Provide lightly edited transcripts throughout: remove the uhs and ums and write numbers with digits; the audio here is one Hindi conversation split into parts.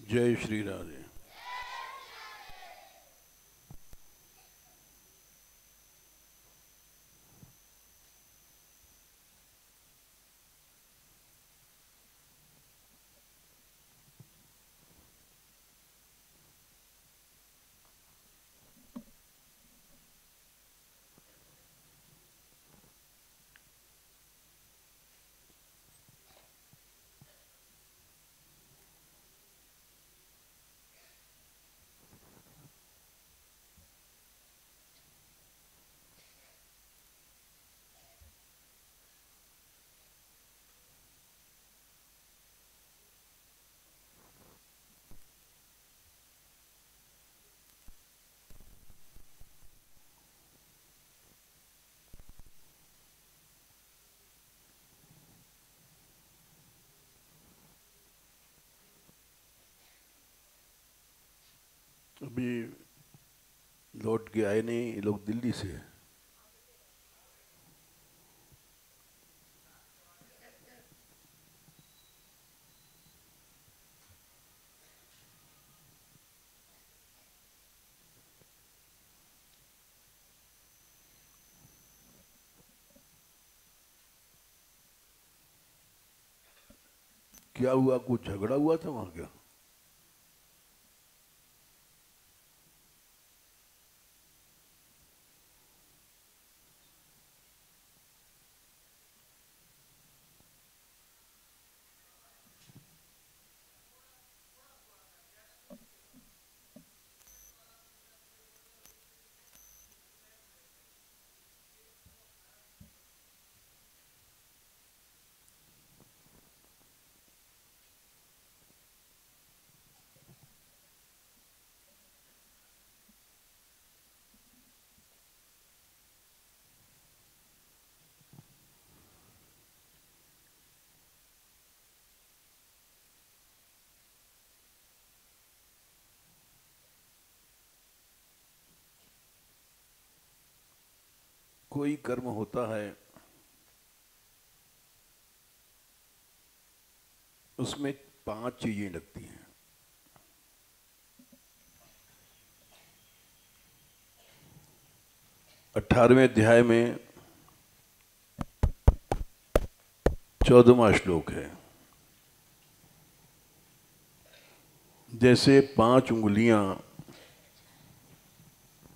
जय श्री राधे। अभी लौट के आए नहीं, ये लोग दिल्ली से है। क्या हुआ, कुछ झगड़ा हुआ था वहां क्या? कोई कर्म होता है, उसमें 5 चीजें लगती हैं। 18वें अध्याय में 14वां श्लोक है। जैसे 5 उंगलियां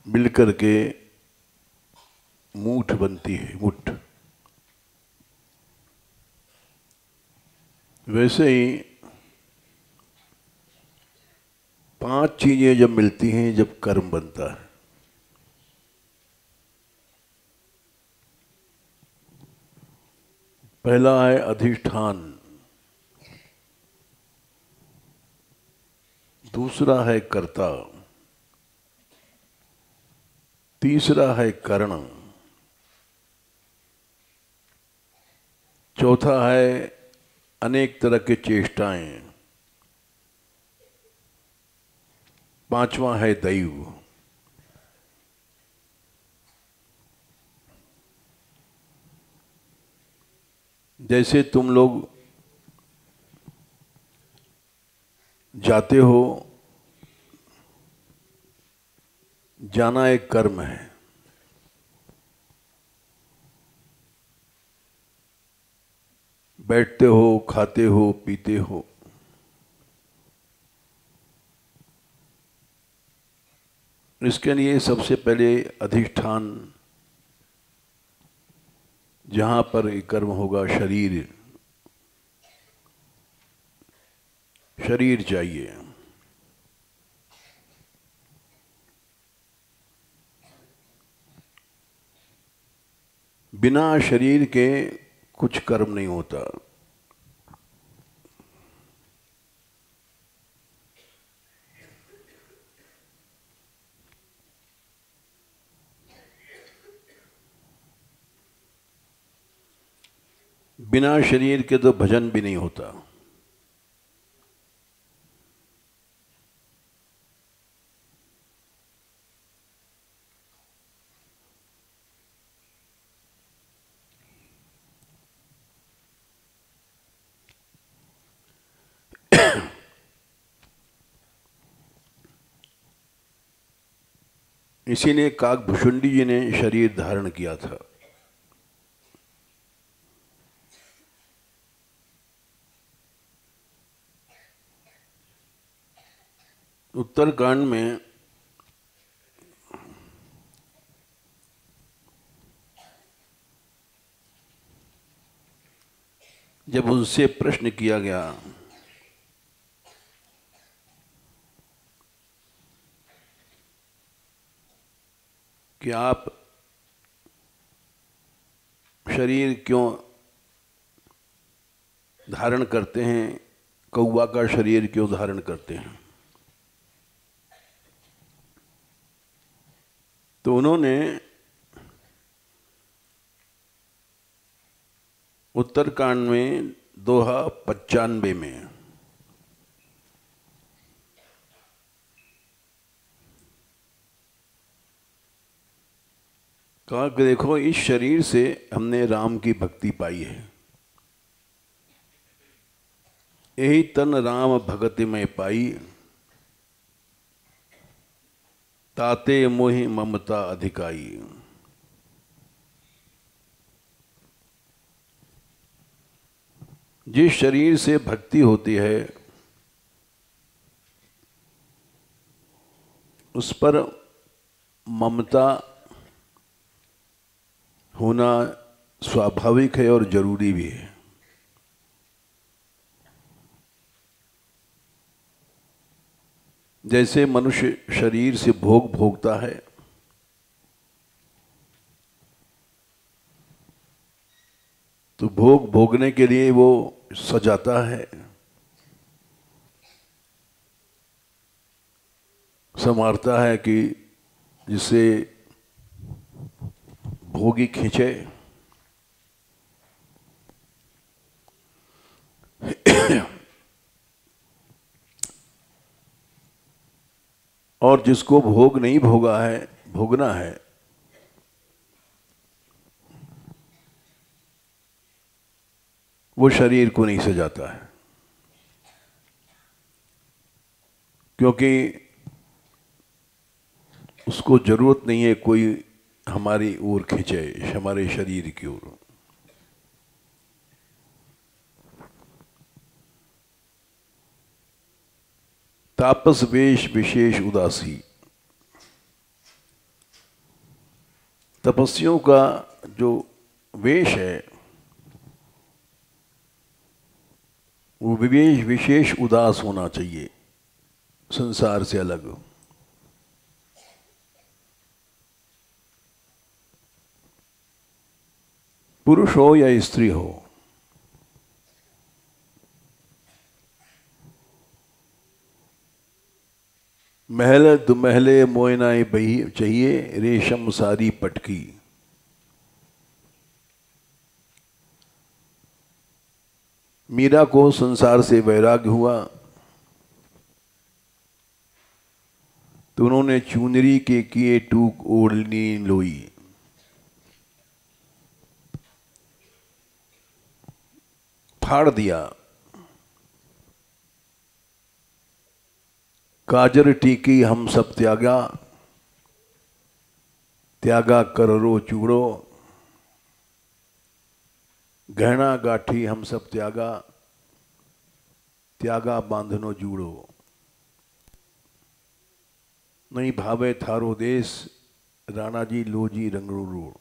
मिलकर के मूठ बनती है, मुठ, वैसे ही 5 चीजें जब मिलती हैं, जब कर्म बनता है। पहला है अधिष्ठान, दूसरा है कर्ता, तीसरा है करण, चौथा है अनेक तरह के चेष्टाएं, पांचवा है दैव। जैसे तुम लोग जाते हो, जाना एक कर्म है। बैठते हो, खाते हो, पीते हो, इसके लिए सबसे पहले अधिष्ठान, जहां पर ये कर्म होगा, शरीर, शरीर चाहिए। बिना शरीर के कुछ कर्म नहीं होता। बिना शरीर के तो भजन भी नहीं होता। इसीलिए काकभूषुंडी जी ने शरीर धारण किया था। उत्तरकांड में जब उनसे प्रश्न किया गया कि आप शरीर क्यों धारण करते हैं, कौवा का शरीर क्यों धारण करते हैं, तो उन्होंने उत्तरकांड में दोहा 95 में कहा कि देखो, इस शरीर से हमने राम की भक्ति पाई है, यही तन राम भगति में पाई, ताते मोहि ममता अधिकाई। जिस शरीर से भक्ति होती है उस पर ममता होना स्वाभाविक है और जरूरी भी है। जैसे मनुष्य शरीर से भोग भोगता है, तो भोग भोगने के लिए वो सजाता है, संवारता है कि जिसे भोगी खींचे। और जिसको भोग नहीं भोगा है, भोगना है, वो शरीर को नहीं सजाता है, क्योंकि उसको जरूरत नहीं है कोई हमारी ओर खींचे, हमारे शरीर की ओर। तापस वेश विशेष उदासी। तपस्वियों का जो वेश है वो विशेष उदास होना चाहिए, संसार से अलग। पुरुष हो या स्त्री हो, महल दुमहले मोयनाई बही चाहिए, रेशम सारी पटकी। मीरा को संसार से वैराग्य हुआ तो उन्होंने चुनरी के किए टूक ओढ़नी लोई। फाड़ दिया। काजर टीकी हम सब त्यागा, त्यागा करो चूड़ो। गहना गाठी हम सब त्यागा, त्यागा बांधनो जूड़ो। नहीं भावे थारो देश, राणा जी लोजी रंगड़ू रोड।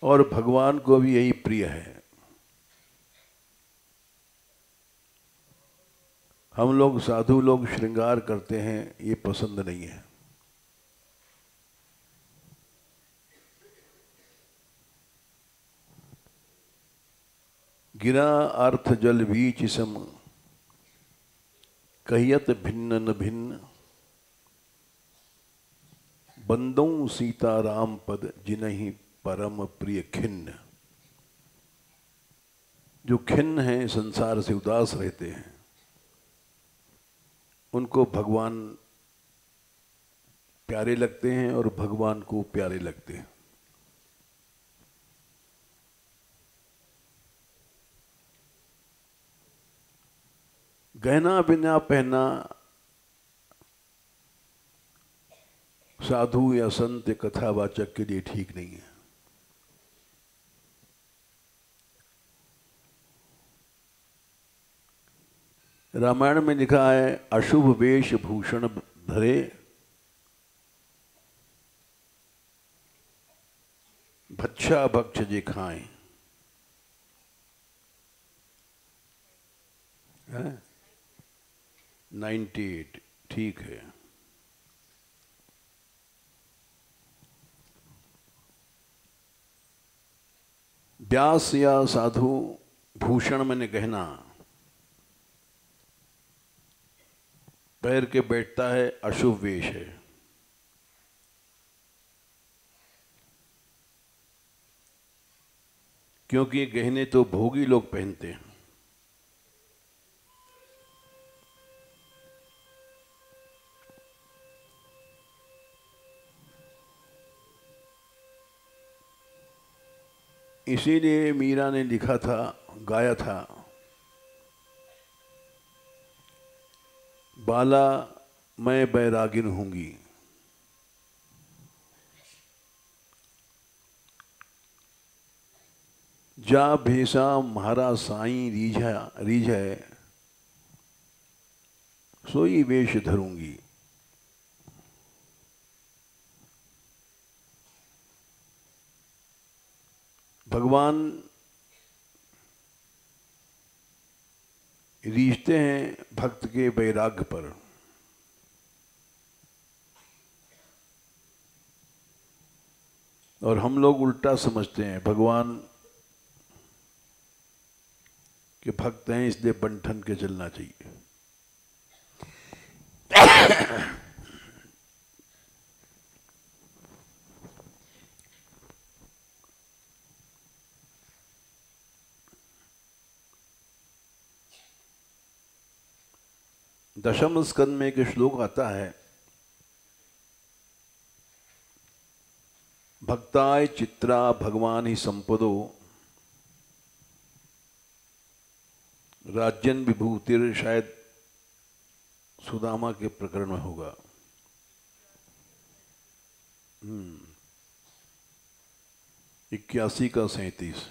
और भगवान को भी यही प्रिय है। हम लोग साधु लोग श्रृंगार करते हैं, ये पसंद नहीं है। गिरा अर्थ जल बीच सम, कहियत भिन्न न भिन्न। बंदों सीता राम पद जिन्हीं परम प्रिय खिन्न। जो खिन्न हैं, संसार से उदास रहते हैं, उनको भगवान प्यारे लगते हैं और भगवान को प्यारे लगते हैं। गहना बिना पहना साधु या संत कथावाचक के लिए ठीक नहीं है। रामायण में लिखा है, अशुभ वेश भूषण धरे भक्षा भक्ष जे खाएं। 98 ठीक है। व्यास या साधु भूषण मैंने गहना पैर के बैठता है, अशुभ वेश है। क्योंकि गहने तो भोगी लोग पहनते हैं। इसीलिए मीरा ने लिखा था, गाया था, बाला मैं बैरागिन होंगी। जा भेसा म्हारा साईं रीझै सोई वेश धरूंगी। भगवान रीझते हैं भक्त के वैराग्य पर। और हम लोग उल्टा समझते हैं, भगवान के भक्त हैं इसलिए बंठन के चलना चाहिए। दशम स्कंद में एक श्लोक आता है, भक्ताय चित्रा भगवान ही संपदो राज्यन विभूतिर, शायद सुदामा के प्रकरण में होगा। 81 का 37।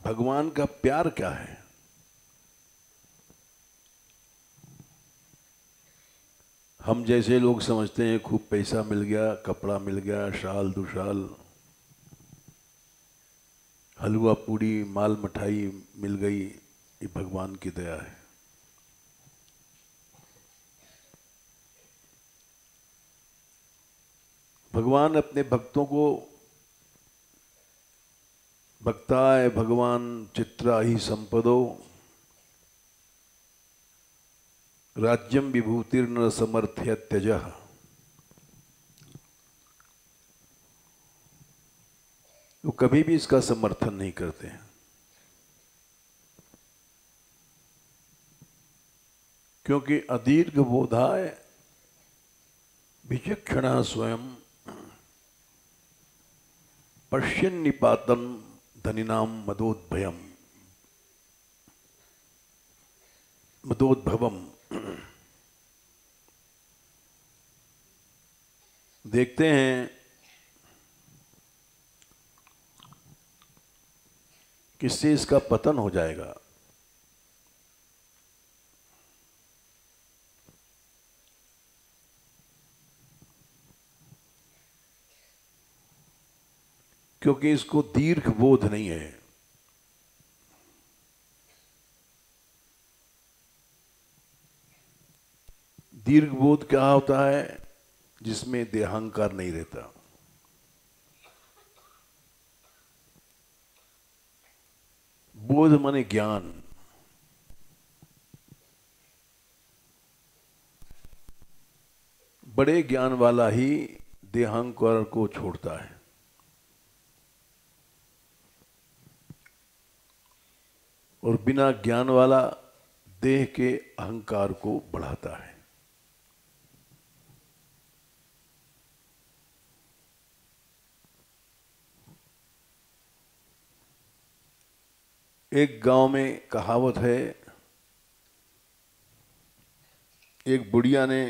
भगवान का प्यार क्या है? हम जैसे लोग समझते हैं खूब पैसा मिल गया, कपड़ा मिल गया, शाल दुशाल, हलवा पूड़ी माल मठाई मिल गई, ये भगवान की दया है। भगवान अपने भक्तों को भक्ताय भगवान चित्रा ही संपदो राज्यम विभूतिर्न समर्थ्य त्यजः, वो कभी भी इसका समर्थन नहीं करते हैं। क्योंकि अदीर्घ बोधाय विचक्षणा स्वयं पश्यन् निपातन धनिनाम मदोद्भवम। देखते हैं किससे इसका पतन हो जाएगा। क्योंकि इसको दीर्घ बोध नहीं है। दीर्घ बोध क्या होता है? जिसमें देहांकार नहीं रहता। बोध माने ज्ञान। बड़े ज्ञान वाला ही देहांकार को छोड़ता है। और बिना ज्ञान वाला देह के अहंकार को बढ़ाता है। एक गांव में कहावत है, एक बुढ़िया ने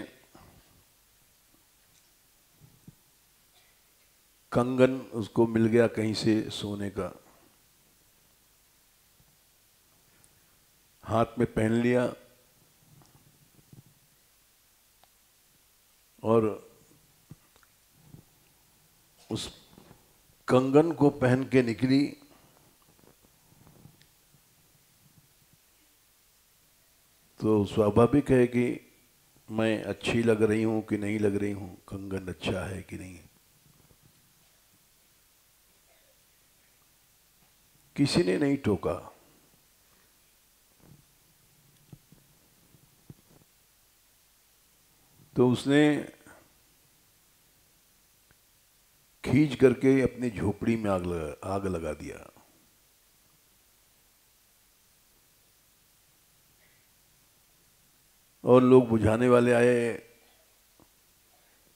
कंगन उसको मिल गया कहीं से सोने का, हाथ में पहन लिया और उस कंगन को पहन के निकली। तो स्वाभाविक है कि मैं अच्छी लग रही हूं कि नहीं लग रही हूं, कंगन अच्छा है कि नहीं। किसी ने नहीं टोका। तो उसने खींच करके अपनी झोपड़ी में आग लगा दिया। और लोग बुझाने वाले आए,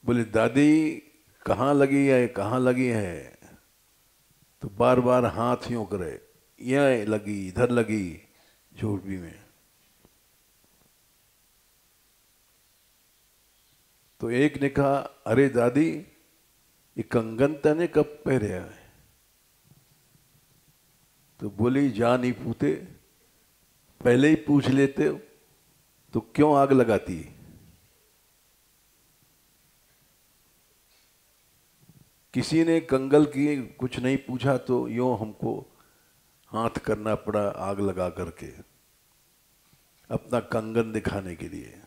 बोले दादी कहाँ लगी है, कहाँ लगी है। तो बार बार हाथ यूं करे, यह लगी, इधर लगी झोपड़ी में। तो एक ने कहा, अरे दादी ये कंगन तने कब पहने है। तो बोली, जा नहीं पूछते, पहले ही पूछ लेते हो तो क्यों आग लगाती। किसी ने कंगल की कुछ नहीं पूछा तो यूं हमको हाथ करना पड़ा आग लगा करके, अपना कंगन दिखाने के लिए।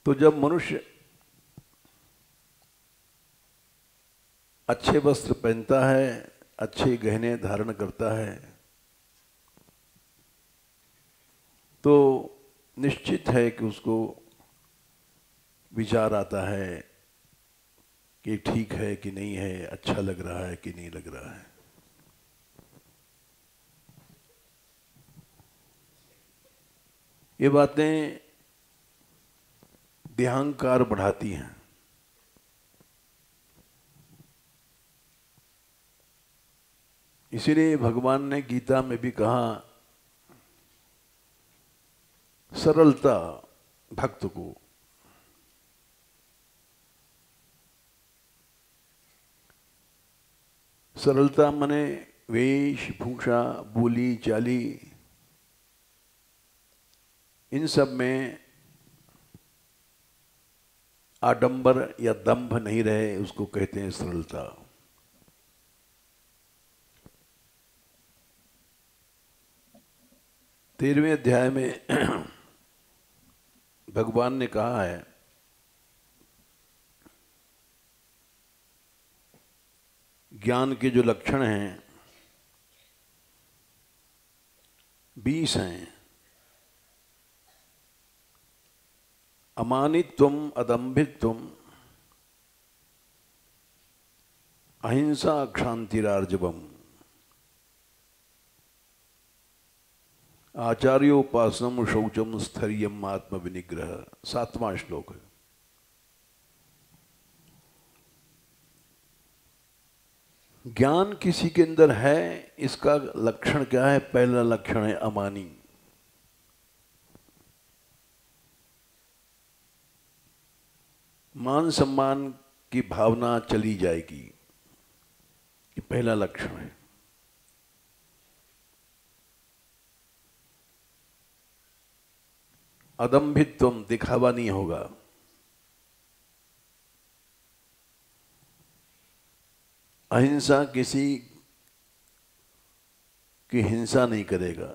तो जब मनुष्य अच्छे वस्त्र पहनता है, अच्छे गहने धारण करता है, तो निश्चित है कि उसको विचार आता है कि ठीक है कि नहीं है, अच्छा लग रहा है कि नहीं लग रहा है। ये बातें देहांकार बढ़ाती हैं। इसीलिए भगवान ने गीता में भी कहा, सरलता भक्त को। सरलता माने वेशभूषा, बोली चाली, इन सब में आडंबर या दंभ नहीं रहे, उसको कहते हैं सरलता। तेरहवें अध्याय में भगवान ने कहा है, ज्ञान के जो लक्षण हैं 20 हैं। अमानित्वम, अदम्भित्वम, अहिंसा, क्षांतिरार्जवम, आचार्योपासनम, शौचम, स्थैर्यम, आत्म विनिग्रह। 7वां श्लोक है। ज्ञान किसी के अंदर है, इसका लक्षण क्या है? पहला लक्षण है अमानी। मान सम्मान की भावना चली जाएगी, ये पहला लक्षण है। अदम्भित्वम, दिखावा नहीं होगा। अहिंसा, किसी की हिंसा नहीं करेगा।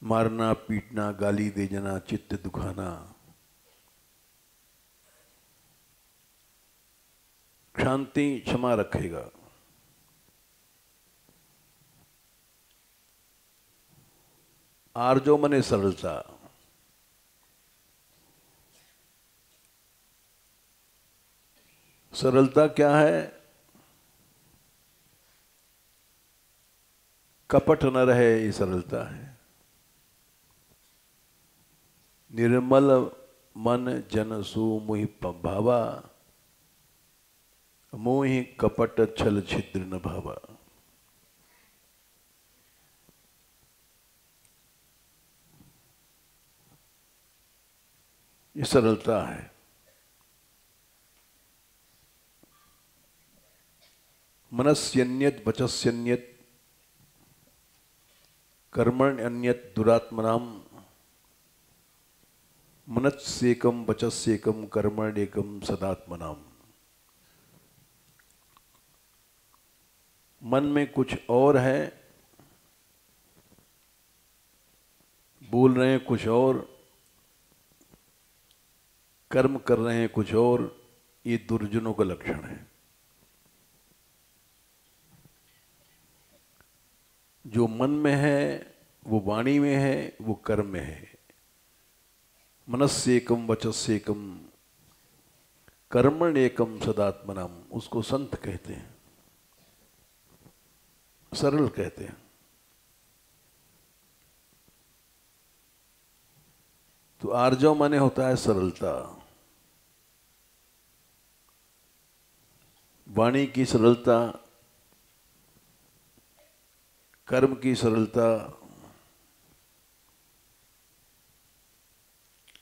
मारना, पीटना, गाली दे जाना, चित्त दुखाना। शांति, क्षमा रखेगा। आर्जो मने सरलता। सरलता क्या है? कपट न रहे, ये सरलता है। निर्मल मन जन सु मुहि भावा, मोहि कपट छल छिद्र न भावा। ये सरलता है। मनस्यन्यत वचस्यन्यत कर्मण्यन्यत दुरात्मनाम। मनस्येकम वचस्येकम कर्मण्येकम सदात्मनाम। मन में कुछ और है, बोल रहे हैं कुछ और, कर्म कर रहे हैं कुछ और। ये दुर्जनों का लक्षण है। जो मन में है वो वाणी में है, वो कर्म में है। मनस्येकम वचस्येकम कर्मण्येकम सदात्मनाम, उसको संत कहते हैं, सरल कहते हैं। तो आर्जव माने होता है सरलता। वाणी की सरलता, कर्म की सरलता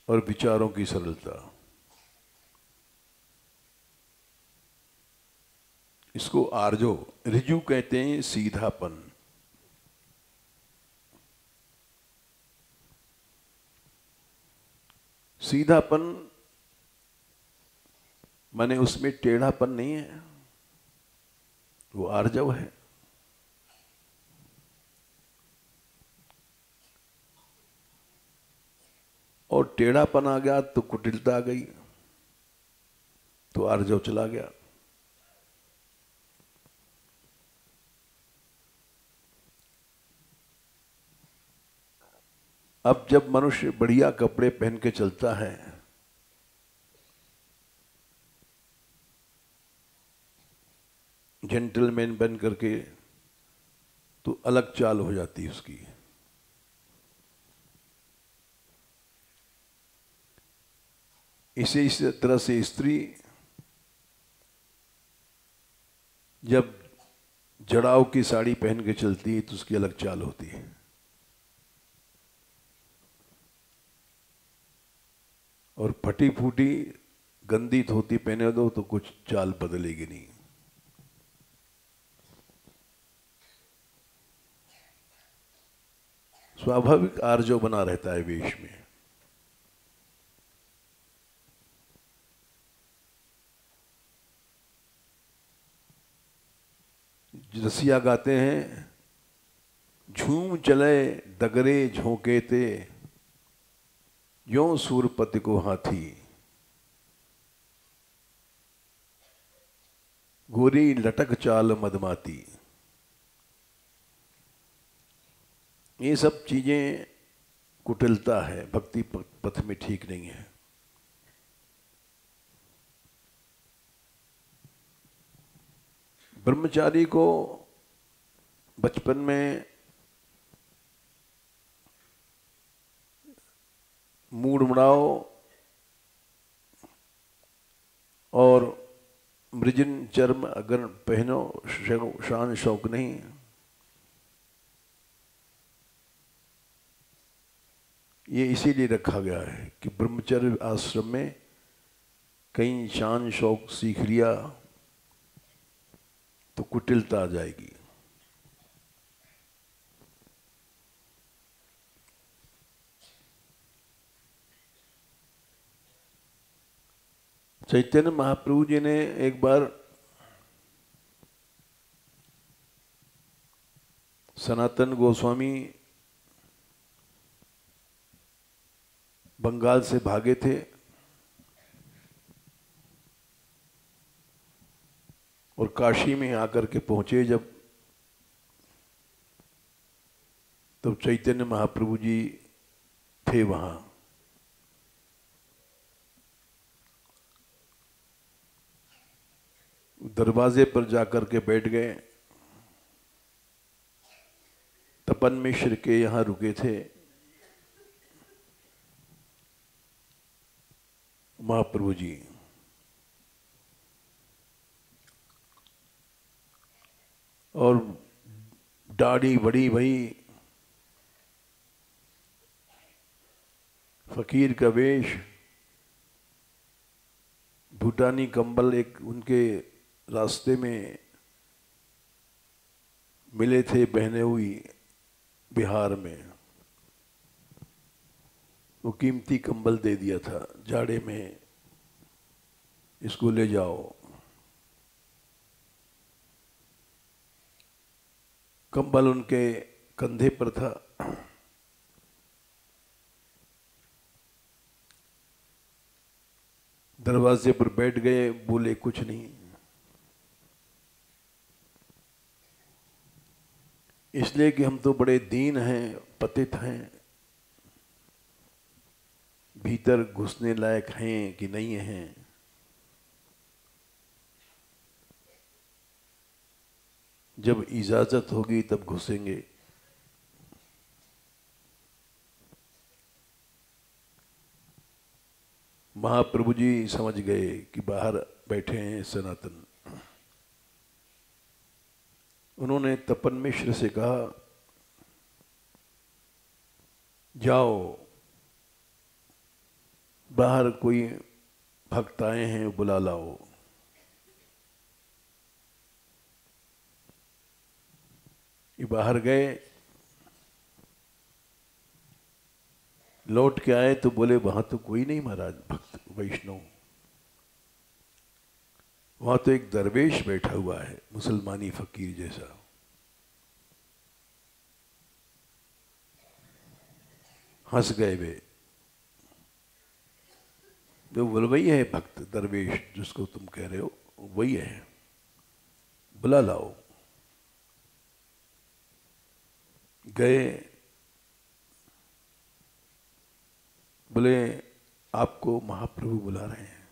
और विचारों की सरलता। इसको आर्जो, ऋजु कहते हैं सीधापन। सीधापन माने उसमें टेढ़ापन नहीं है, वो आर्जव है। और टेढ़ापन आ गया तो कुटिलता आ गई, तो आर्जव चला गया। अब जब मनुष्य बढ़िया कपड़े पहन के चलता है, जेंटलमैन बन करके, तो अलग चाल हो जाती है उसकी। इस तरह से स्त्री जब जड़ाव की साड़ी पहन के चलती है तो उसकी अलग चाल होती है। और फटी फूटी गंदी धोती पहने दो तो कुछ चाल बदलेगी नहीं। स्वाभाविक आर्जव बना रहता है वेश में। रसिया गाते हैं, झूम चले डगरे झोंकेते, यों सूरपति को हाथी, गोरी लटक चाल मदमाती। ये सब चीजें कुटिलता है, भक्ति पथ में ठीक नहीं है। ब्रह्मचारी को बचपन में मूड मुड़ाओ और मृजिन चर्म अगर पहनो, शान शौक नहीं। ये इसीलिए रखा गया है कि ब्रह्मचर्य आश्रम में कहीं शान शौक सीख लिया तो कुटिलता आ जाएगी। चैतन्य महाप्रभु जी ने एक बार सनातन गोस्वामी बंगाल से भागे थे और काशी में आकर के पहुंचे जब, तब चैतन्य महाप्रभु जी थे वहां। दरवाजे पर जाकर के बैठ गए। तपन मिश्र के यहां रुके थे महाप्रभु जी। और दाढ़ी बड़ी भई, फकीर का वेश, भूटानी कंबल एक उनके रास्ते में मिले थे बहने हुई बिहार में, वो कीमती कंबल दे दिया था, जाड़े में इसको ले जाओ। कंबल उनके कंधे पर था। दरवाजे पर बैठ गए, बोले कुछ नहीं। इसलिए कि हम तो बड़े दीन हैं, पतित हैं, भीतर घुसने लायक हैं कि नहीं हैं। जब इजाजत होगी तब घुसेंगे। महाप्रभु जी समझ गए कि बाहर बैठे हैं सनातन। उन्होंने तपन मिश्र से कहा, जाओ, बाहर कोई भक्त आए हैं, बुला लाओ। ये बाहर गए, लौट के आए तो बोले वहां तो कोई नहीं महाराज भक्त वैष्णव, वहां तो एक दरवेश बैठा हुआ है, मुसलमानी फकीर जैसा। हंस गए वे। तो बोले वही है भक्त दरवेश जिसको तुम कह रहे हो, वही है, बुला लाओ। गए, बोले आपको महाप्रभु बुला रहे हैं।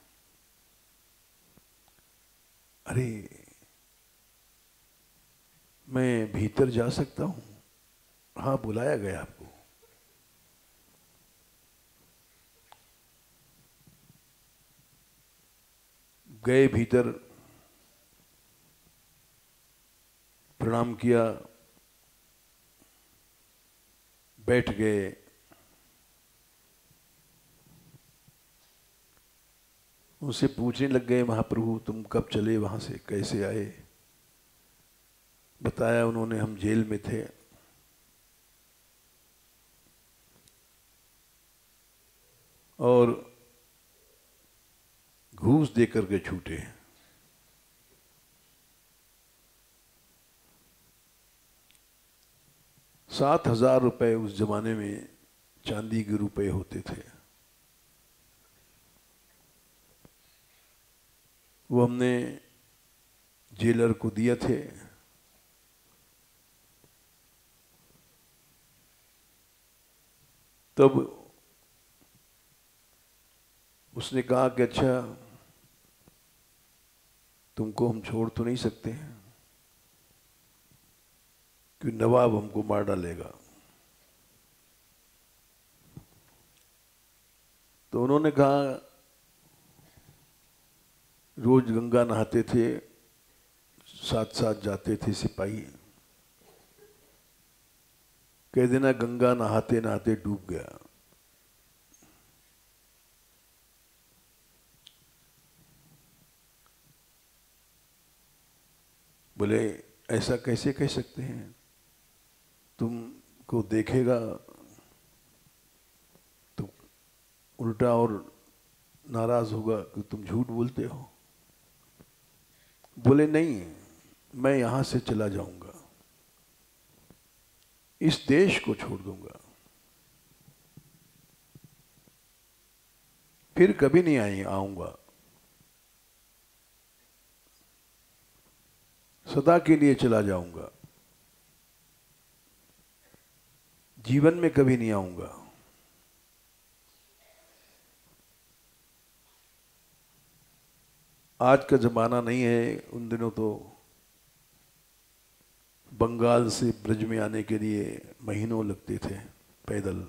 अरे मैं भीतर जा सकता हूं? हाँ, बुलाया गया आपको। गए भीतर, प्रणाम किया, बैठ गए। उनसे पूछने लग गए, महाप्रभु तुम कब चले वहां से, कैसे आए? बताया उन्होंने, हम जेल में थे, और घूस दे करके छूटे। ₹7,000 उस जमाने में चांदी के रुपए होते थे। वो हमने जेलर को दिए थे। तब उसने कहा कि अच्छा, तुमको हम छोड़ तो नहीं सकते हैं, कि नवाब हमको मार डालेगा। तो उन्होंने कहा, रोज गंगा नहाते थे, साथ साथ जाते थे सिपाही, कह देना गंगा नहाते नहाते डूब गया। बोले ऐसा कैसे कह सकते हैं, तुमको देखेगा तो उल्टा और नाराज होगा कि तुम झूठ बोलते हो। बोले नहीं, मैं यहां से चला जाऊंगा, इस देश को छोड़ दूंगा, फिर कभी नहीं आऊंगा, सदा के लिए चला जाऊंगा, जीवन में कभी नहीं आऊंगा। आज का जमाना नहीं है, उन दिनों तो बंगाल से ब्रज में आने के लिए महीनों लगते थे पैदल।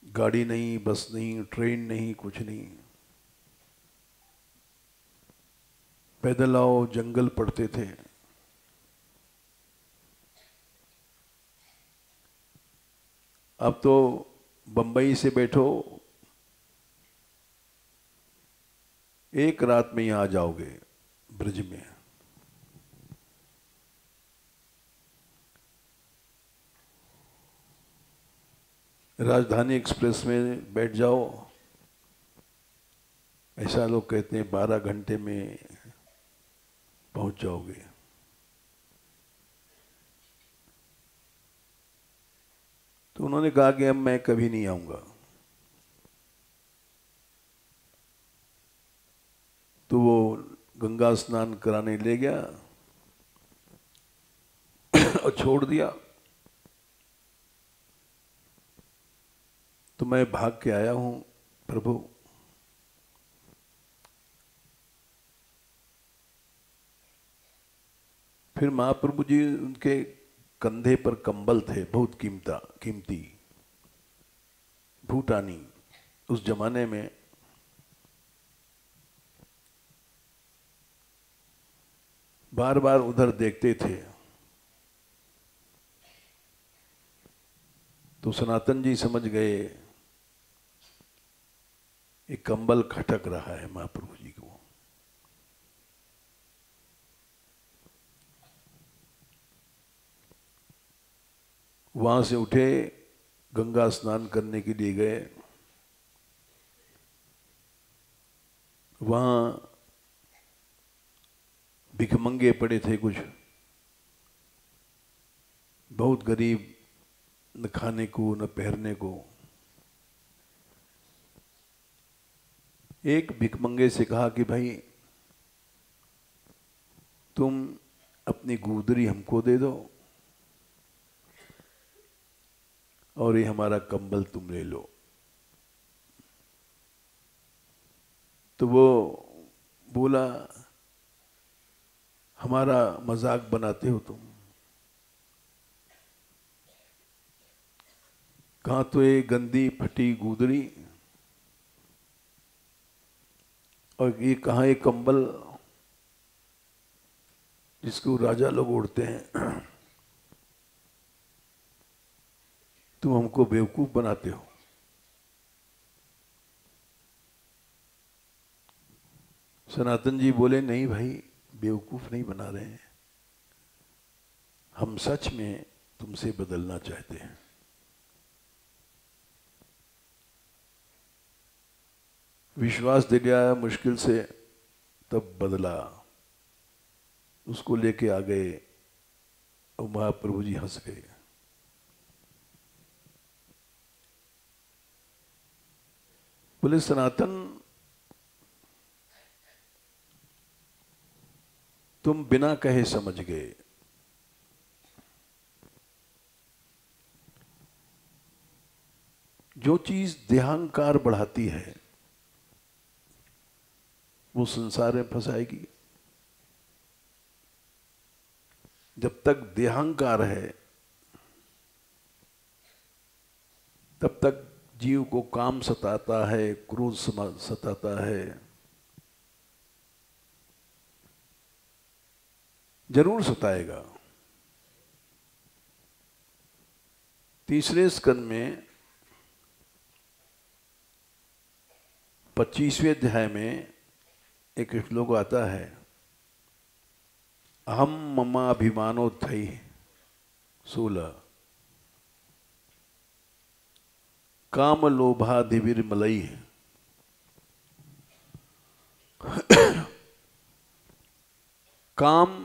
गाड़ी नहीं, बस नहीं, ट्रेन नहीं, कुछ नहीं, पैदल आओ, जंगल पड़ते थे। अब तो बंबई से बैठो, एक रात में यहाँ आ जाओगे ब्रिज में। राजधानी एक्सप्रेस में बैठ जाओ, ऐसा लोग कहते हैं 12 घंटे में पहुंच जाओगे। तो उन्होंने कहा कि अब मैं कभी नहीं आऊंगा। तो वो गंगा स्नान कराने ले गया और छोड़ दिया। तो मैं भाग के आया हूं प्रभु। फिर महाप्रभु जी, उनके कंधे पर कंबल थे बहुत कीमती भूटानी। उस जमाने में बार बार उधर देखते थे। तो सनातन जी समझ गए एक कंबल खटक रहा है महाप्रभु जी को। वहां से उठे, गंगा स्नान करने के लिए गए। वहां भिखमंगे पड़े थे कुछ, बहुत गरीब, न खाने को न पहनने को। एक भिखमंगे से कहा कि भाई तुम अपनी गुदरी हमको दे दो और ये हमारा कंबल तुम ले लो। तो वो बोला, हमारा मजाक बनाते हो तुम? कहाँ तो ये गंदी फटी गुदरी और ये कहाँ ये कंबल जिसको राजा लोग ओढ़ते हैं। तुम हमको बेवकूफ बनाते हो। सनातन जी बोले, नहीं भाई, बेवकूफ नहीं बना रहे हैं, हम सच में तुमसे बदलना चाहते हैं। विश्वास दिलाया मुश्किल से, तब बदला। उसको लेके आ गए और महाप्रभु जी हंस गए। बोले, सनातन तुम बिना कहे समझ गए। जो चीज देहांकार बढ़ाती है वो संसार में फंसाएगी। जब तक देहांकार है तब तक जीव को काम सताता है, क्रोध सताता है, जरूर सताएगा। तीसरे स्कंद में 25वें अध्याय में एक श्लोक आता है, अहम ममाभिमानोत्थै 16 काम लोभादिविर्मलई। काम,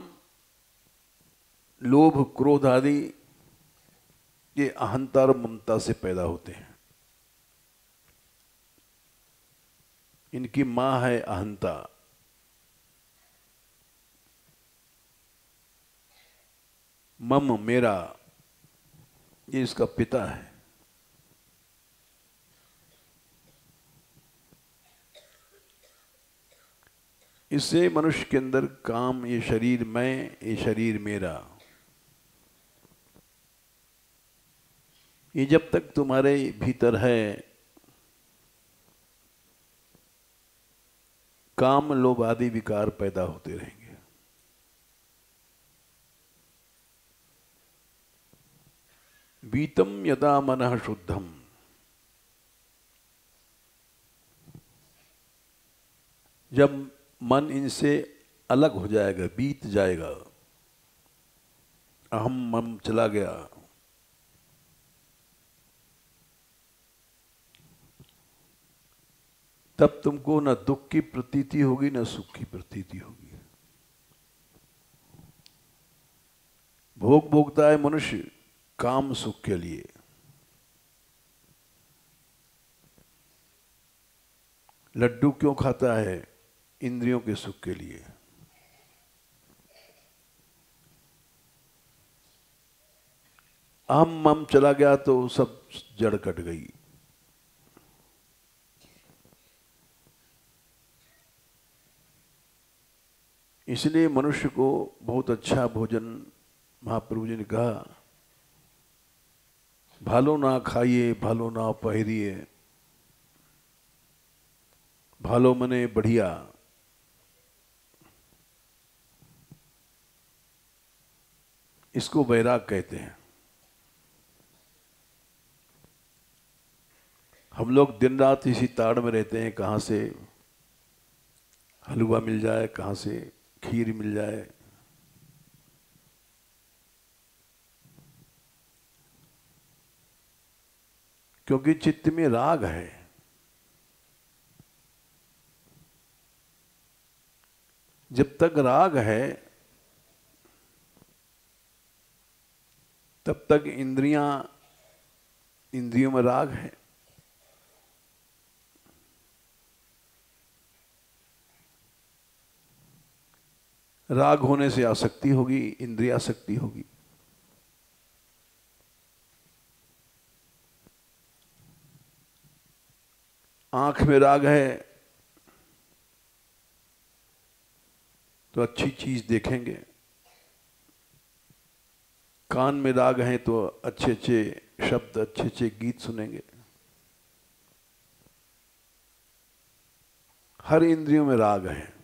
लोभ, क्रोध आदि ये अहंता और ममता से पैदा होते हैं। इनकी मां है अहंता। मम, मेरा, ये इसका पिता है। इससे मनुष्य के अंदर काम, ये शरीर मैं, ये शरीर मेरा, ये जब तक तुम्हारे भीतर है, काम लोभ आदि विकार पैदा होते रहेंगे। वीतम यदा मनः शुद्धम, जब मन इनसे अलग हो जाएगा, बीत जाएगा, अहम मम चला गया, तब तुमको न दुख की प्रतीति होगी न सुख की प्रतीति होगी। भोग भोगता है मनुष्य काम सुख के लिए, लड्डू क्यों खाता है? इंद्रियों के सुख के लिए। अहम मम चला गया तो सब जड़ कट गई। इसलिए मनुष्य को बहुत अच्छा भोजन महाप्रभु जी ने कहा, भालो ना खाइए भालो ना पहिरिए, भालो मने बढ़िया, इसको वैराग कहते हैं। हम लोग दिन रात इसी ताड़ में रहते हैं, कहाँ से हलवा मिल जाए, कहाँ से खीर मिल जाए। क्योंकि चित्त में राग है। जब तक राग है तब तक इंद्रियों में राग है। राग होने से आसक्ति होगी, इंद्रिय आसक्ति होगी। आंख में राग है तो अच्छी चीज देखेंगे, कान में राग है तो अच्छे अच्छे शब्द, अच्छे अच्छे गीत सुनेंगे। हर इंद्रियों में राग है।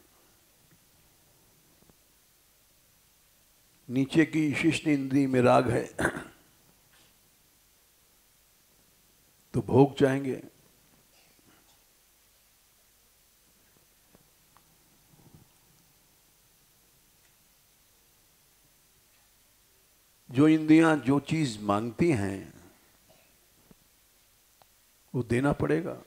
नीचे की शिष्ण इंद्रिय में राग है तो भोग चाहेंगे। जो इंद्रियां जो चीज मांगती हैं वो देना पड़ेगा।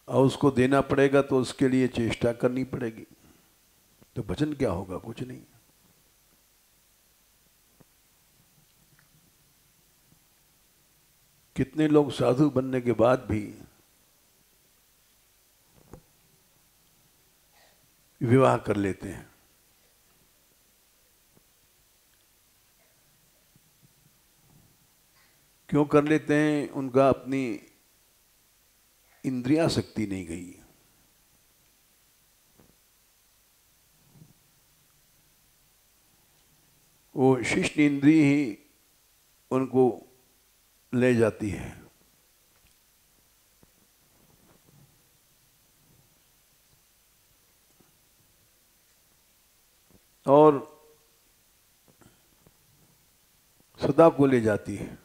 और उसको देना पड़ेगा तो उसके लिए चेष्टा करनी पड़ेगी। तो भजन क्या होगा? कुछ नहीं। कितने लोग साधु बनने के बाद भी विवाह कर लेते हैं। क्यों कर लेते हैं? उनका अपनी इंद्रिया शक्ति नहीं गई। वो शिष्ट इंद्रिय ही उनको ले जाती है। और सदा को ले जाती है।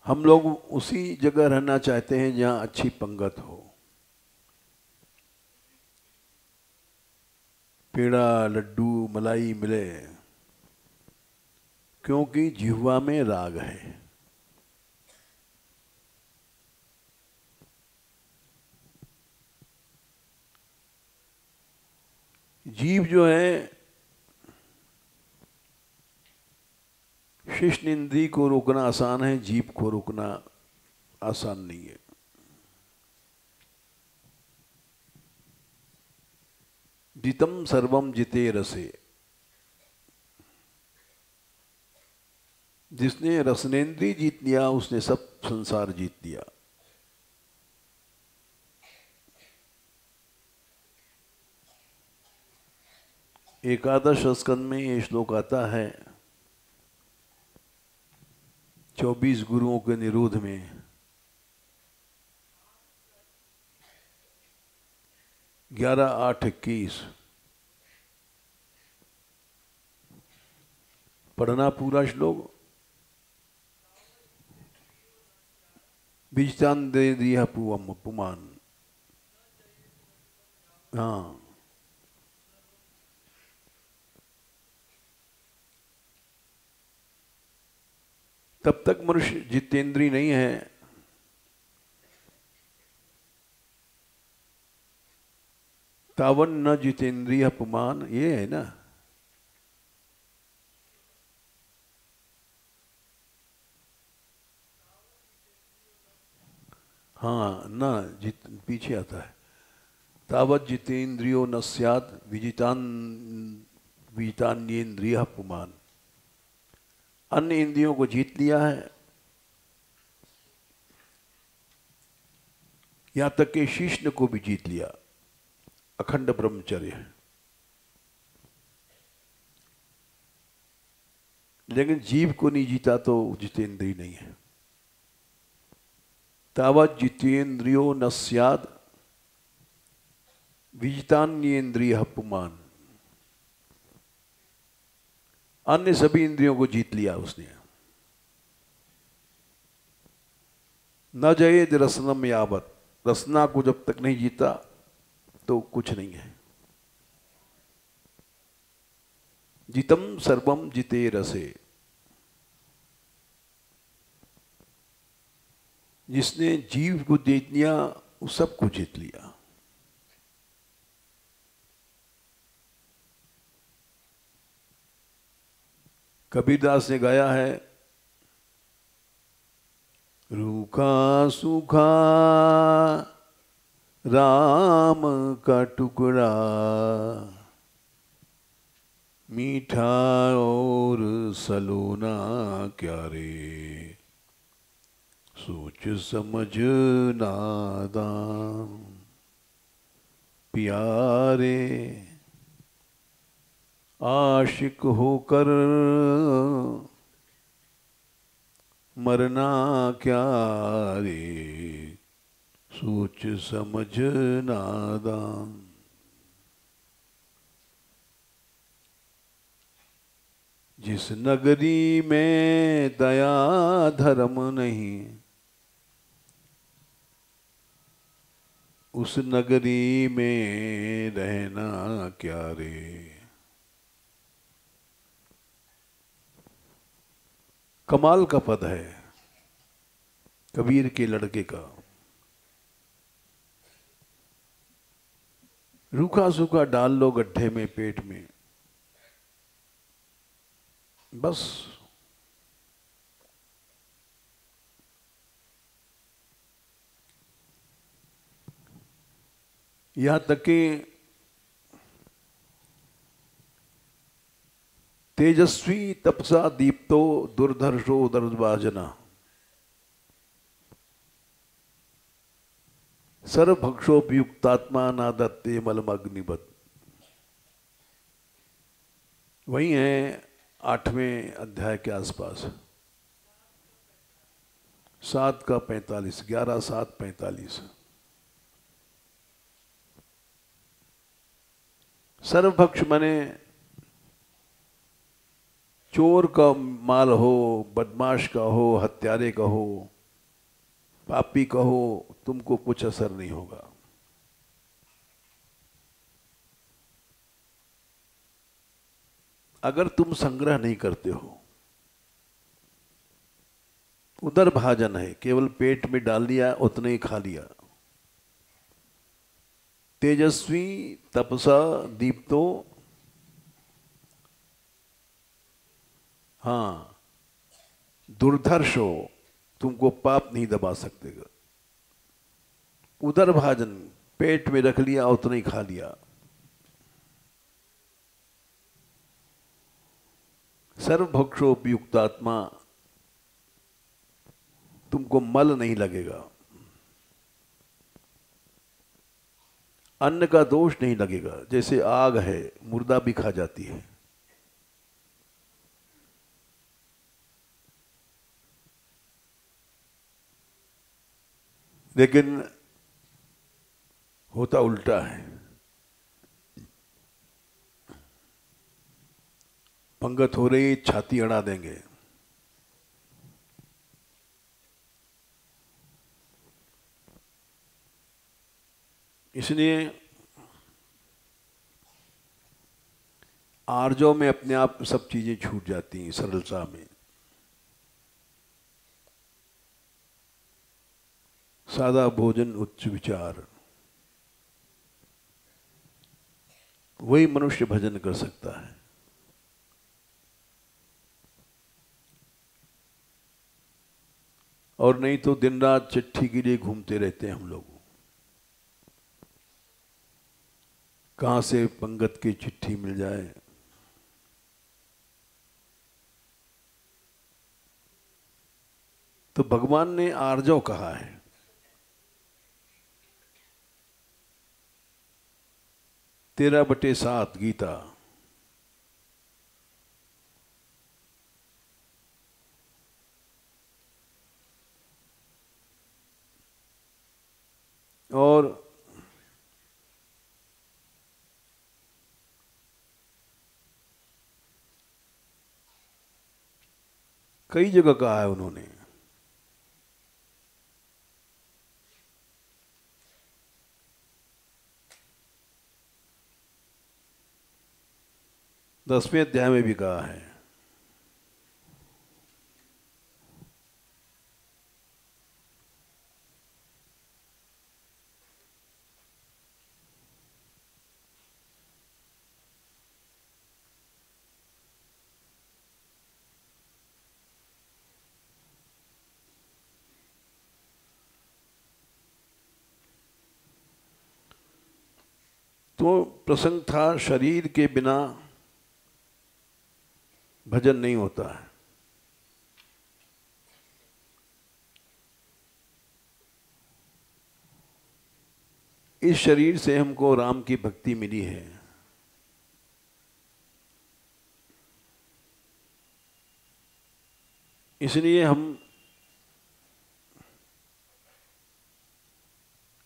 हम लोग उसी जगह रहना चाहते हैं जहां अच्छी पंगत हो, पेड़ा लड्डू मलाई मिले, क्योंकि जिह्वा में राग है। जीव जो है शिष्ण इंद्रिय को रोकना आसान है, जीव को रोकना आसान नहीं है। जितम सर्वम जिते रसे, जिसने रसनेन्द्रिय जीत लिया उसने सब संसार जीत लिया। एकादश स्कंद में ये श्लोक आता है, 24 गुरुओं के निरोध में। 11-8-21 पढ़ना पूरा श्लोक। बीजतान दे दिया पुमान। हाँ, तब तक मनुष्य जितेंद्रीय नहीं है। तावन न जितेंद्रिय पुमान, ये है ना। हाँ, न जित पीछे आता है। तावत जितेंद्रियो न स्यात् विजितान्येन्द्रियः पुमान। अन्य इंद्रियों को जीत लिया है, यहां तक कि शीश को भी जीत लिया। अखंड ब्रह्मचर्य। लेकिन जीव को नहीं जीता तो जितेंद्रिय नहीं है। तावत जितेंद्रियो न स्यात् विजितान्येन्द्रियः पुमान। अन्य सभी इंद्रियों को जीत लिया उसने। न जयेद रसनम यावत, रसना को जब तक नहीं जीता तो कुछ नहीं है। जितम सर्वम जिते रसे, जिसने जीव को जीत लिया वो सब को जीत लिया। कबीरदास ने गाया है, रूखा सूखा राम का टुकड़ा, मीठा और सलोना क्या रे, सोच समझ नादान प्यारे, आशिक होकर मरना क्या रे, सोच समझ नादान। जिस नगरी में दया धर्म नहीं, उस नगरी में रहना क्या रे। कमाल का पद है कबीर के लड़के का। रूखा सूखा डाल लो गड्ढे में पेट में, बस यहां तक कि तेजस्वी तपसा दीप्तो दुर्धर्षो दर्दभाजना, सर्वभक्षोपयुक्तात्मा नादत्ते मलमग्निवत्। वही है 8वें अध्याय के आसपास, 7:45, 11:7:45। सर्वभक्ष माने चोर का माल हो, बदमाश का हो, हत्यारे का हो, पापी का हो, तुमको कुछ असर नहीं होगा। अगर तुम संग्रह नहीं करते हो। उदर भाजन है, केवल पेट में डाल लिया उतने ही खा लिया। तेजस्वी तपसा दीप्तो, हाँ, दुर्धर्ष हो, तुमको पाप नहीं दबा सकते। उदर भाजन, पेट में रख लिया उतना ही खा लिया। सर्वभक्षोपयुक्तात्मा, तुमको मल नहीं लगेगा। अन्न का दोष नहीं लगेगा। जैसे आग है, मुर्दा भी खा जाती है। लेकिन होता उल्टा है। पंगत हो रही, छाती अड़ा देंगे। इसलिए आर्जों में अपने आप सब चीजें छूट जाती हैं, सरलता में। सादा भोजन उच्च विचार, वही मनुष्य भजन कर सकता है। और नहीं तो दिन रात चिट्ठी के लिए घूमते रहते हैं हम लोग। कहां से पंगत की चिट्ठी मिल जाए। तो भगवान ने आर्जव कहा है। 13/7 गीता। और कई जगह कहा है उन्होंने। दसवें अध्याय में भी कहा है। तो प्रसंग था, शरीर के बिना भजन नहीं होता है। इस शरीर से हमको राम की भक्ति मिली है। इसलिए हम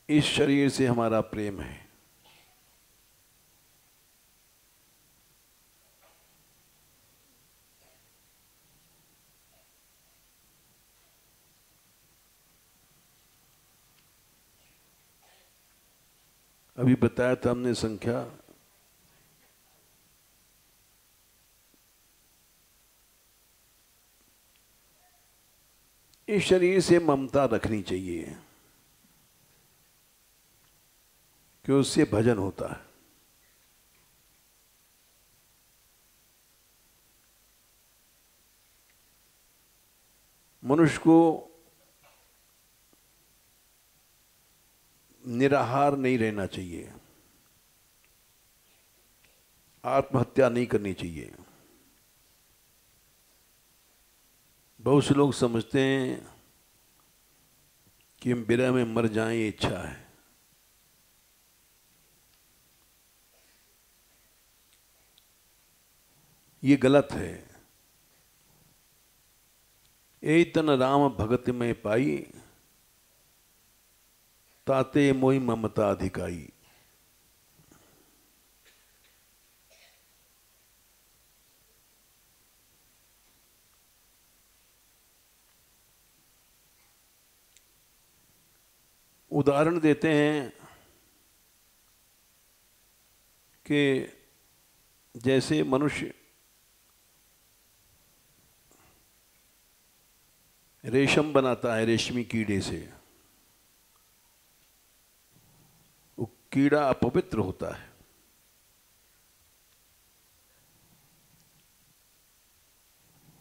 इस शरीर से हमारा प्रेम है। अभी बताया था हमने संख्या। इस शरीर से ममता रखनी चाहिए कि उससे भजन होता है। मनुष्य को निराहार नहीं रहना चाहिए, आत्महत्या नहीं करनी चाहिए। बहुत से लोग समझते हैं कि हम बिरह में मर जाएं, ये इच्छा है। ये गलत है। ए तन राम भगत में पाई, ताते मोहि ममता अधिकाई। उदाहरण देते हैं कि जैसे मनुष्य रेशम बनाता है रेशमी कीड़े से, वो कीड़ा अपवित्र होता है।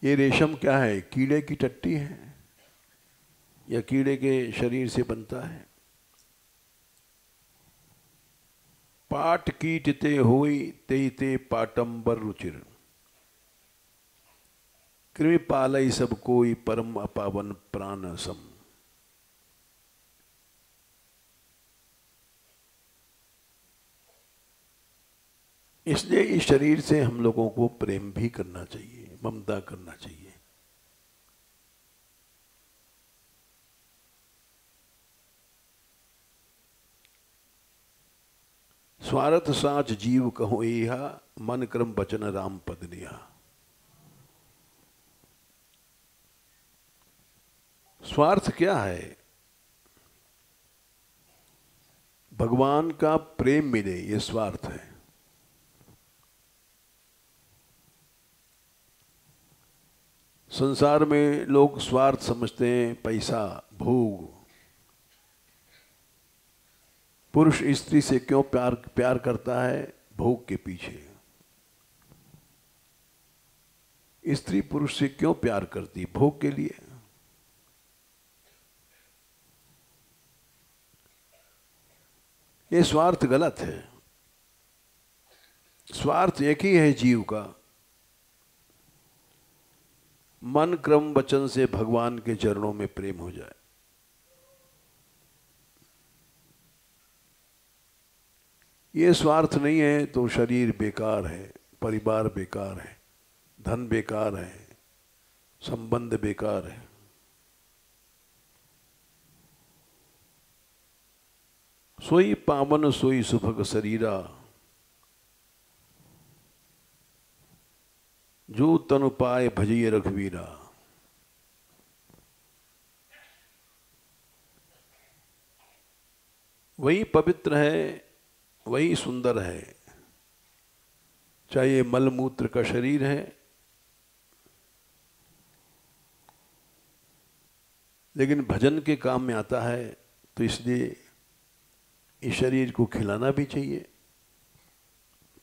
ये रेशम क्या है? कीड़े की टट्टी है या कीड़े के शरीर से बनता है। पाट कीट ते होई ते ते पाटंबर रुचिर, कृमि पालई सब कोई परम अपावन प्राण सम। इसलिए इस शरीर से हम लोगों को प्रेम भी करना चाहिए, ममता करना चाहिए। स्वार्थ साच जीव कहो एहा, मन क्रम बचन राम पद नेहा। स्वार्थ क्या है? भगवान का प्रेम मिले, ये स्वार्थ है। संसार में लोग स्वार्थ समझते हैं पैसा, भोग। पुरुष स्त्री से क्यों प्यार करता है? भोग के पीछे। स्त्री पुरुष से क्यों प्यार करती? भोग के लिए। ये स्वार्थ गलत है। स्वार्थ एक ही है जीव का, मन क्रम वचन से भगवान के चरणों में प्रेम हो जाए। ये स्वार्थ नहीं है तो शरीर बेकार है, परिवार बेकार है, धन बेकार है, संबंध बेकार है। सोई पावन सोई सुभग शरीरा, जो तनु पाए भजिए रघुवीरा। वही पवित्र है, वही सुंदर है। चाहे मलमूत्र का शरीर है, लेकिन भजन के काम में आता है, तो इसलिए इस शरीर को खिलाना भी चाहिए,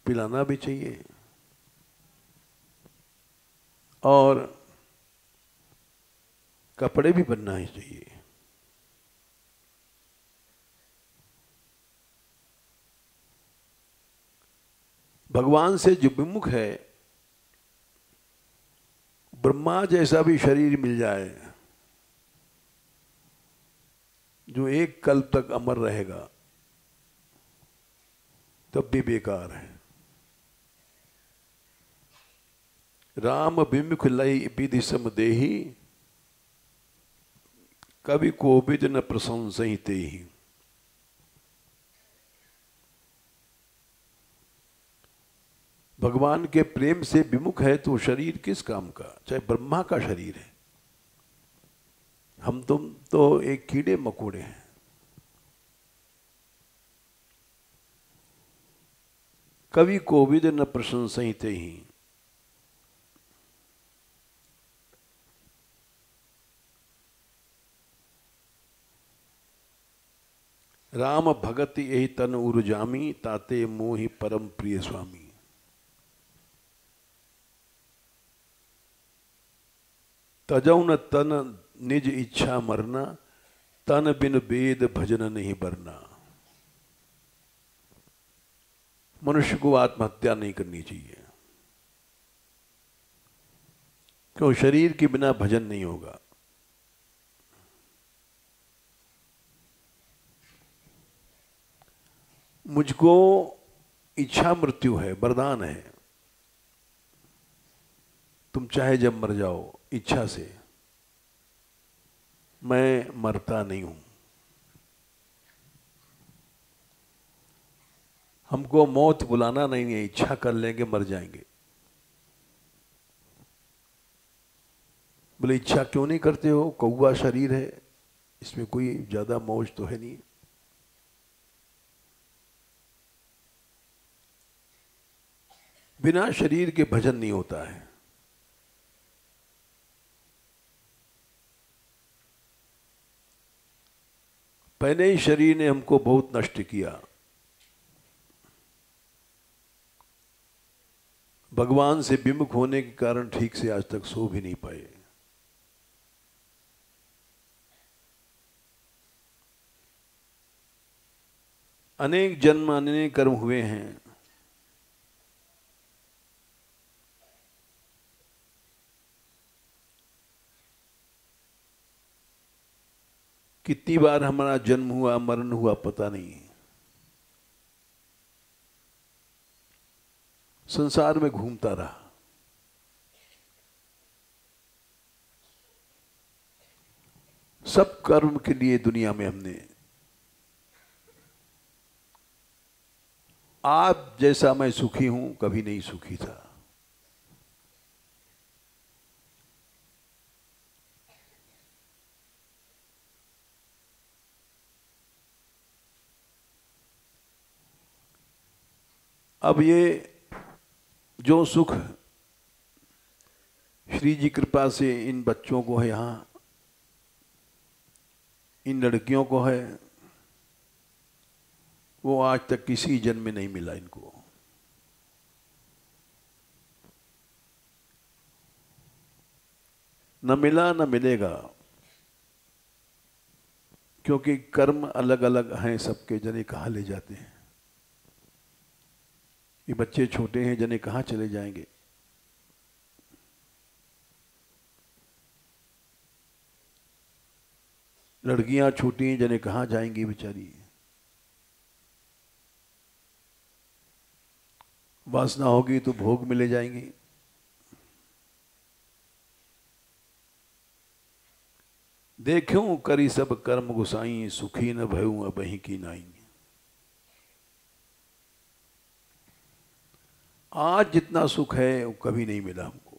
पिलाना भी चाहिए, और कपड़े भी पहनना ही चाहिए। भगवान से जो विमुख है, ब्रह्मा जैसा भी शरीर मिल जाए जो एक कल्प तक अमर रहेगा, तब भी बेकार है। राम विमुख लई विधि सम देही, कवि कोविद न प्रशंसहि तेहि। भगवान के प्रेम से विमुख है तो शरीर किस काम का? चाहे ब्रह्मा का शरीर है। हम तुम तो एक कीड़े मकोड़े हैं। कवि कोविद न प्रशंसहि तेहि। राम भगति यही तन उर्जामी, ताते मोहि परम प्रिय स्वामी। तजौ न तन निज इच्छा मरना, तन बिन वेद भजन नहीं बरना। मनुष्य को आत्महत्या नहीं करनी चाहिए, क्यों? शरीर के बिना भजन नहीं होगा। मुझको इच्छा मृत्यु है, वरदान है। तुम चाहे जब मर जाओ इच्छा से, मैं मरता नहीं हूं। हमको मौत बुलाना नहीं है, इच्छा कर लेंगे मर जाएंगे। बोले इच्छा क्यों नहीं करते हो? कौवा शरीर है, इसमें कोई ज्यादा मौज तो है नहीं। बिना शरीर के भजन नहीं होता है। पहले ही शरीर ने हमको बहुत नष्ट किया। भगवान से विमुख होने के कारण ठीक से आज तक सो भी नहीं पाए। अनेक जन्म अनेक कर्म हुए हैं, कितनी बार हमारा जन्म हुआ मरण हुआ पता नहीं है। संसार में घूमता रहा। सब कर्म के लिए दुनिया में हमने, आप जैसा मैं सुखी हूं कभी नहीं सुखी था। अब ये जो सुख श्री जी कृपा से इन बच्चों को है, यहाँ इन लड़कियों को है, वो आज तक किसी जन्म में नहीं मिला इनको। न मिला न मिलेगा, क्योंकि कर्म अलग अलग हैं सबके। जने कहाँ ले जाते हैं, ये बच्चे छोटे हैं, जने कहाँ चले जाएंगे। लड़कियां छोटी हैं, जने कहाँ जाएंगी बेचारी। वासना होगी तो भोग मिले जाएंगी। देखूं करी सब कर्म गुसाई, सुखी न भयूं अबहीं की नाई। आज जितना सुख है वो कभी नहीं मिला हमको।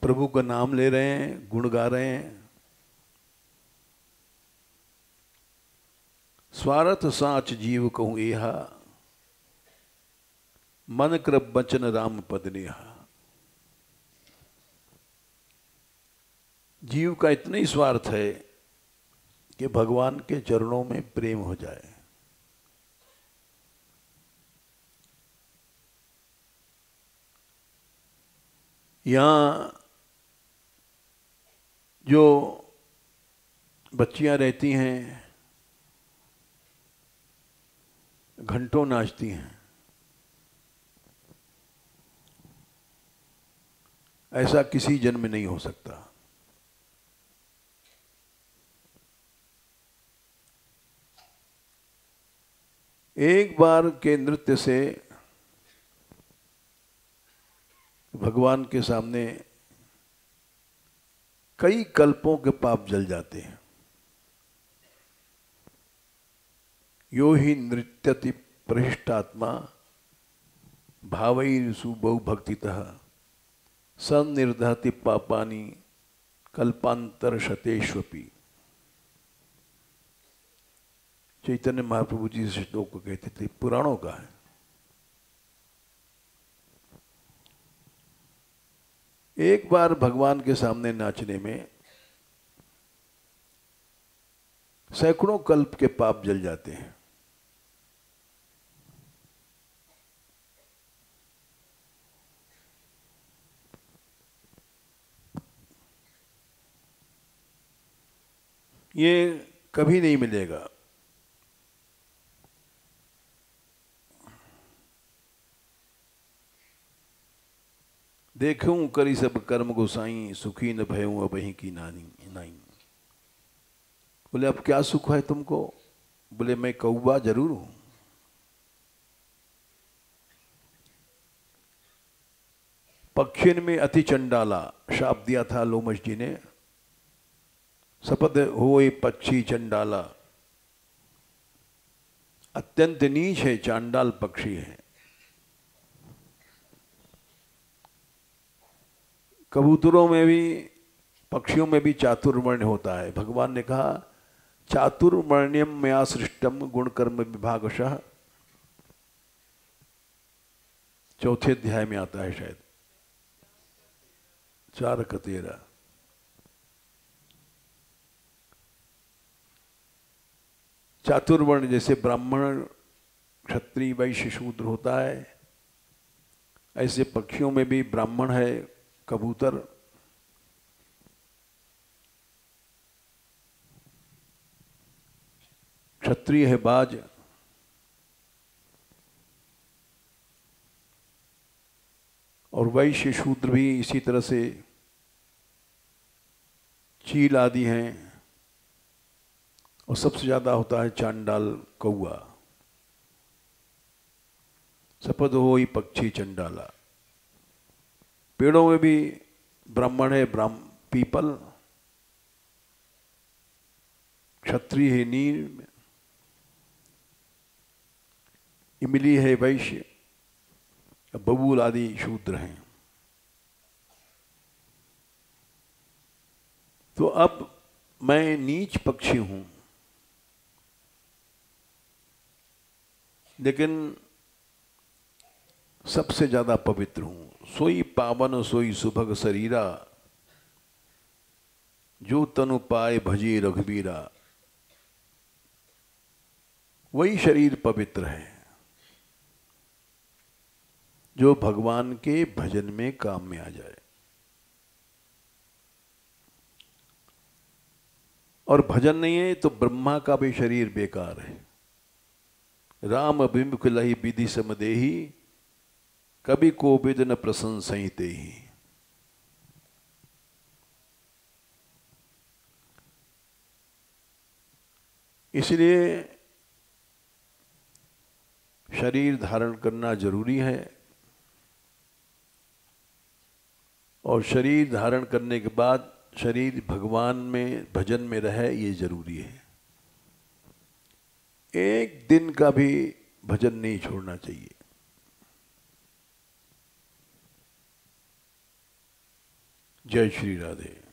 प्रभु का नाम ले रहे हैं, गुण गा रहे हैं। स्वार्थ साच जीव कहूं एहा, मन कृप बचन राम पद नेहा। जीव का इतना ही स्वार्थ है कि भगवान के चरणों में प्रेम हो जाए। यहाँ जो बच्चियां रहती हैं, घंटों नाचती हैं, ऐसा किसी जन्म में नहीं हो सकता। एक बार के नृत्य से भगवान के सामने कई कल्पों के पाप जल जाते हैं। यो ही नृत्यति प्रहिष्टात्मा, भावैरसु बहु भक्तितः, सन्निर्दहति पापानि कल्पांतर शतेष्वपि। चैतन्य महाप्रभु जी इस श्लोक को कहते थे, पुराणों का है। एक बार भगवान के सामने नाचने में सैकड़ों कल्प के पाप जल जाते हैं। ये कभी नहीं मिलेगा। देखूं करी सब कर्म गोसाई, सुखी न भयूं अबहीं की नाई। बोले अब क्या सुख है तुमको? बोले मैं कौवा जरूर हूं। पक्षिन में अति चंडाला शाप दिया था लोमश जी ने। सपद होए पक्षी चंडाला, अत्यंत नीच है, चांडाल पक्षी है। कबूतरों में भी, पक्षियों में भी चातुर्वर्ण होता है। भगवान ने कहा चातुर्वर्ण्यम मया सृष्टम गुण कर्म विभागशः। चौथे अध्याय में आता है शायद, 4 का 13। चातुर्वर्ण जैसे ब्राह्मण, क्षत्रिय, वैश्य, शूद्र होता है, ऐसे पक्षियों में भी ब्राह्मण है कबूतर, क्षत्रिय है बाज, और वैश्य शूद्र भी इसी तरह से चील आदि हैं, और सबसे ज्यादा होता है चांडाल कौआ। सपद होई पक्षी चंडाला। पेड़ों में भी ब्राह्मण है पीपल, क्षत्रिय है नील, इमली है वैश्य, बबूल आदि शूद्र हैं। तो अब मैं नीच पक्षी हूं, लेकिन सबसे ज्यादा पवित्र हूं। सोई पावन सोई सुभग शरीरा, जो तनु पाए भजे रघुबीरा। वही शरीर पवित्र है जो भगवान के भजन में काम में आ जाए। और भजन नहीं है तो ब्रह्मा का भी शरीर बेकार है। राम विमुख लही विधि समदेही, कभी कोविद न प्रशंसते ही। इसलिए शरीर धारण करना जरूरी है, और शरीर धारण करने के बाद शरीर भगवान में भजन में रहे, ये जरूरी है। एक दिन का भी भजन नहीं छोड़ना चाहिए। जय श्री राधे।